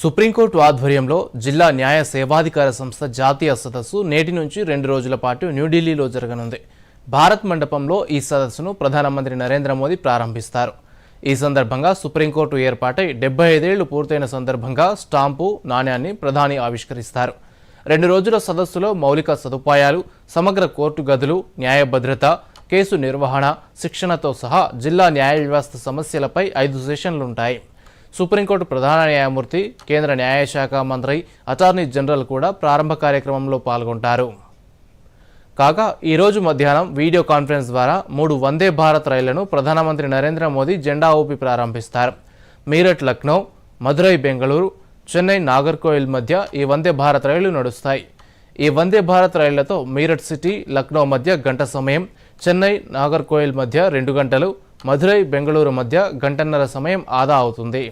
Supreme court ఆధ్వర్యంలో జిల్లా న్యాయ సేవాధికార సంస్థ జాతీయ సదస్సు నేటి నుంచి 2 రోజుల పాటు న్యూఢిల్లీలో జరగనుంది. భారత్ మండపంలో ఈ సదస్సును ప్రధానమంత్రి నరేంద్ర మోదీ ప్రారంభిస్తారు. ఈ సందర్భంగా సుప్రీంకోర్టు ఏర్పాటై 75 ఏళ్లు పూర్తయిన సందర్భంగా స్టాంపు నాణ్యాన్ని ప్రధాని ఆవిష్కరిస్తారు. 2 రోజుల సదస్సులో మౌలిక సదుపాయాలు, సమగ్ర కోర్టు గదులు, న్యాయ భద్రత, కేసు నిర్వహణ, శిక్షణతో సహా జిల్లా న్యాయ వ్యవస్థ సమస్యలపై 5 సెషన్లుంటాయి. సుప్రీంకోర్టు ప్రధాన న్యాయమూర్తి, కేంద్ర న్యాయశాఖ మంత్రి, అటార్నీ జనరల్ కూడా ప్రారంభ కార్యక్రమంలో పాల్గొంటారు. కాగా ఈరోజు మధ్యాహ్నం వీడియో కాన్ఫరెన్స్ ద్వారా 3 వందే భారత్ రైళ్లను ప్రధానమంత్రి నరేంద్ర మోదీ జెండా ఊపి ప్రారంభిస్తారు. మీరట్ లక్నో, మదురై బెంగళూరు, చెన్నై నాగర్కోయిల్ మధ్య ఈ వందే భారత్ రైళ్లు నడుస్తాయి. ఈ వందే భారత్ రైళ్లతో మీరట్ సిటీ, లక్నో మధ్య గంట సమయం, చెన్నై నాగర్కోయిల్ మధ్య 2 గంటలు, మదురై బెంగళూరు మధ్య గంటన్నర సమయం ఆదా అవుతుంది.